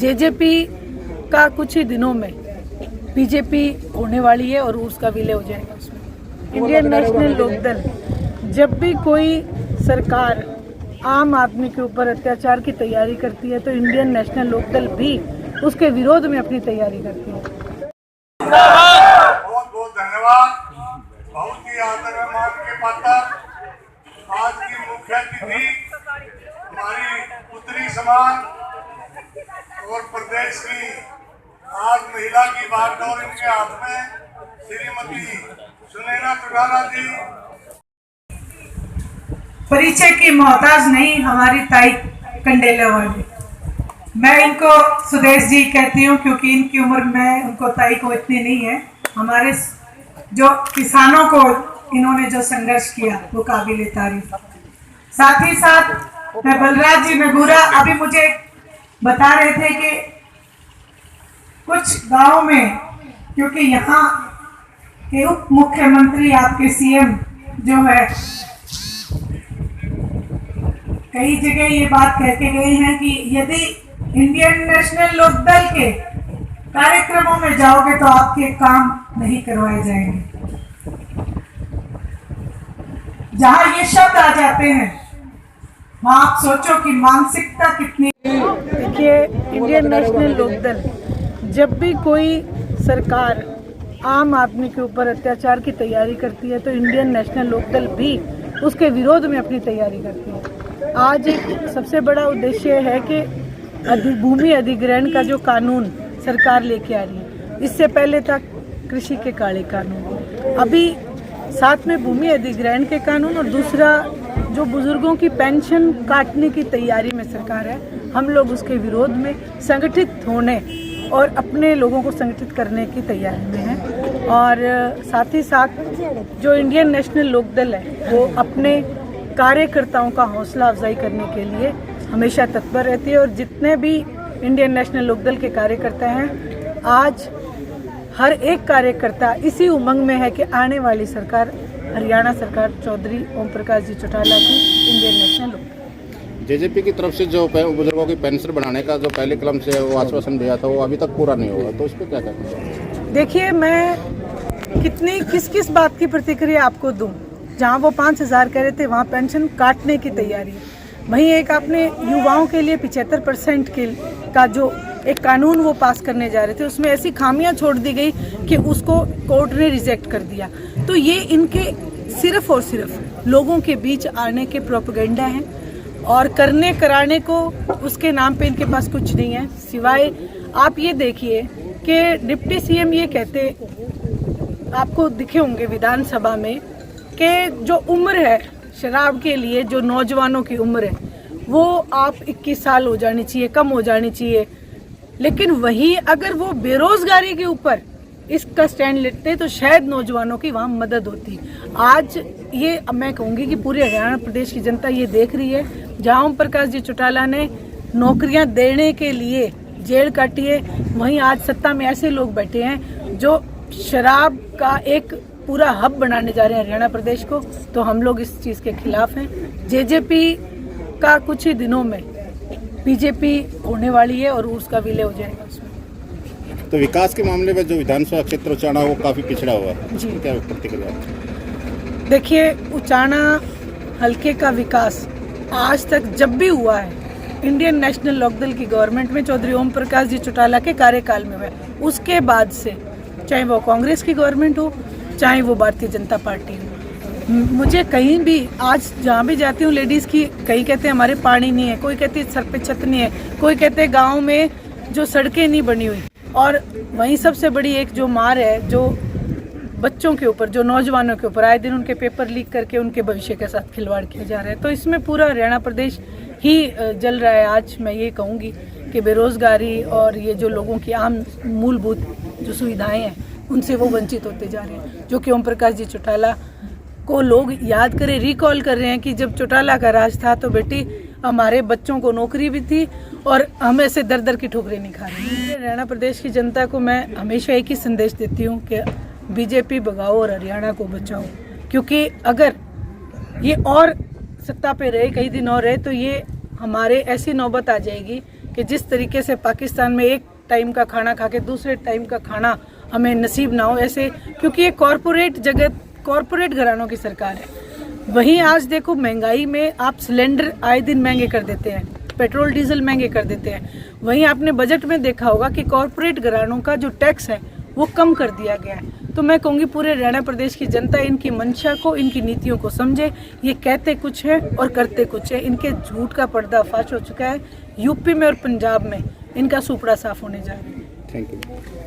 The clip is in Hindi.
जेजेपी का कुछ ही दिनों में बीजेपी होने वाली है और उसका विलय हो जाएगा उसमें। इंडियन नेशनल लोकदल जब भी कोई सरकार आम आदमी के ऊपर अत्याचार की तैयारी करती है तो इंडियन नेशनल लोकदल भी उसके विरोध में अपनी तैयारी करती है। बहुत बहुत धन्यवाद। बहुत ही आदर मान के पात्र आज की मुख्य अतिथि हमारी पुत्री समाज और प्रदेश की आज महिला की बागडोर इनके हाथ में श्रीमती सुनैना चौटाला जी। परिचय की मोहताज नहीं हमारी ताई कंडेला वाली। मैं इनको सुदेश जी कहती हूँ क्योंकि इनकी उम्र में उनको ताई को इतनी नहीं है। हमारे जो किसानों को इन्होंने जो संघर्ष किया वो काबिल तारीफ। साथ ही साथ मैं बलराज जी मेघूरा अभी मुझे बता रहे थे कि कुछ गांव में क्योंकि यहाँ के उप मुख्यमंत्री आपके सीएम जो है कई जगह ये बात कह के गए हैं कि यदि इंडियन नेशनल लोकदल के कार्यक्रमों में जाओगे तो आपके काम नहीं करवाए जाएंगे। जहां ये शब्द आ जाते हैं वहां आप सोचो कि मानसिकता कितनी। देखिए, इंडियन नेशनल लोकदल जब भी कोई सरकार आम आदमी के ऊपर अत्याचार की तैयारी करती है तो इंडियन नेशनल लोकदल भी उसके विरोध में अपनी तैयारी करती है। आज एक सबसे बड़ा उद्देश्य है कि भूमि अधिग्रहण का जो कानून सरकार लेके आ रही है, इससे पहले तक कृषि के काले कानून, अभी साथ में भूमि अधिग्रहण के कानून और दूसरा जो बुजुर्गों की पेंशन काटने की तैयारी में सरकार है। हम लोग उसके विरोध में संगठित होने और अपने लोगों को संगठित करने की तैयारी में हैं। और साथ ही साथ जो इंडियन नेशनल लोकदल है वो अपने कार्यकर्ताओं का हौसला अफजाई करने के लिए हमेशा तत्पर रहती है। और जितने भी इंडियन नेशनल लोकदल के कार्यकर्ता हैं, आज हर एक कार्यकर्ता इसी उमंग में है कि आने वाली सरकार हरियाणा सरकार चौधरी ओम प्रकाश जी चौटाला की इंडियन नेशनल लोकदल। जेजेपी की तरफ से जो बुजुर्गों की पेंशन बढ़ाने का जो पहले क्रम से वो आश्वासन दिया था वो अभी तक पूरा नहीं हुआ, तो इस पर क्या कहना चाहिए? देखिए, मैं किस बात की प्रतिक्रिया आपको दूं। जहां वो 5,000 कह रहे थे वहां पेंशन काटने की तैयारी है। वहीं एक आपने युवाओं के लिए 75% का जो एक कानून वो पास करने जा रहे थे उसमें ऐसी खामियां छोड़ दी गई कि उसको कोर्ट ने रिजेक्ट कर दिया। तो ये इनके सिर्फ और सिर्फ लोगों के बीच आने के प्रोपेगेंडा हैं और करने कराने को उसके नाम पे इनके पास कुछ नहीं है। सिवाय आप ये देखिए कि डिप्टी सीएम ये कहते, आपको दिखे होंगे विधानसभा में, कि जो उम्र है शराब के लिए, जो नौजवानों की उम्र है वो आप 21 साल हो जानी चाहिए, कम हो जानी चाहिए। लेकिन वही अगर वो बेरोजगारी के ऊपर इसका स्टैंड लेते तो शायद नौजवानों की वहाँ मदद होती। आज ये मैं कहूँगी कि पूरे हरियाणा प्रदेश की जनता ये देख रही है, जहाँ ओम प्रकाश जी चौटाला ने नौकरियाँ देने के लिए जेल काटी है, वहीं आज सत्ता में ऐसे लोग बैठे हैं जो शराब का एक पूरा हब बनाने जा रहे हैं हरियाणा प्रदेश को। तो हम लोग इस चीज़ के खिलाफ हैं। जेजेपी का कुछ ही दिनों में बीजेपी होने वाली है और उसका विलय हो जाएगा उसमें। तो विकास के मामले में जो विधानसभा क्षेत्र उचाना वो काफ़ी पिछड़ा हुआ है, जी क्या प्रतिक्रिया? देखिए, उचाना हल्के का विकास आज तक जब भी हुआ है इंडियन नेशनल लोकदल की गवर्नमेंट में चौधरी ओम प्रकाश जी चौटाला के कार्यकाल में हुआ है। उसके बाद से चाहे वो कांग्रेस की गवर्नमेंट हो चाहे वो भारतीय जनता पार्टी हो, मुझे कहीं भी आज जहाँ भी जाती हूँ लेडीज़ की, कहीं कहते हैं हमारे पानी नहीं है, कोई कहती है सर पे छत नहीं है, कोई कहते हैं गाँव में जो सड़कें नहीं बनी हुई। और वहीं सबसे बड़ी एक जो मार है जो बच्चों के ऊपर, जो नौजवानों के ऊपर, आए दिन उनके पेपर लीक करके उनके भविष्य के साथ खिलवाड़ किया जा रहा है। तो इसमें पूरा हरियाणा प्रदेश ही जल रहा है। आज मैं ये कहूँगी कि बेरोजगारी और ये जो लोगों की आम मूलभूत जो सुविधाएं हैं उनसे वो वंचित होते जा रहे हैं, जो कि ओम प्रकाश जी चौटाला को लोग याद करें, रिकॉल कर रहे हैं कि जब चौटाला का राज था तो बेटी हमारे बच्चों को नौकरी भी थी और हम ऐसे दर दर की ठोकरें नहीं खा रहे हैं। हरियाणा प्रदेश की जनता को मैं हमेशा एक ही संदेश देती हूँ कि बीजेपी भगाओ और हरियाणा को बचाओ, क्योंकि अगर ये और सत्ता पे रहे, कई दिन और रहे, तो ये हमारे ऐसी नौबत आ जाएगी कि जिस तरीके से पाकिस्तान में एक टाइम का खाना खा के दूसरे टाइम का खाना हमें नसीब ना हो ऐसे, क्योंकि ये कॉरपोरेट जगत, कॉरपोरेट घरानों की सरकार है। वहीं आज देखो महंगाई में आप सिलेंडर आए दिन महंगे कर देते हैं, पेट्रोल डीजल महंगे कर देते हैं। वहीं आपने बजट में देखा होगा कि कॉरपोरेट घरानों का जो टैक्स है वो कम कर दिया गया है। तो मैं कहूँगी पूरे हरियाणा प्रदेश की जनता इनकी मंशा को, इनकी नीतियों को समझे। ये कहते कुछ है और करते कुछ है। इनके झूठ का पर्दाफाश हो चुका है। यूपी में और पंजाब में इनका सुपड़ा साफ होने जा रहा है। Thank you.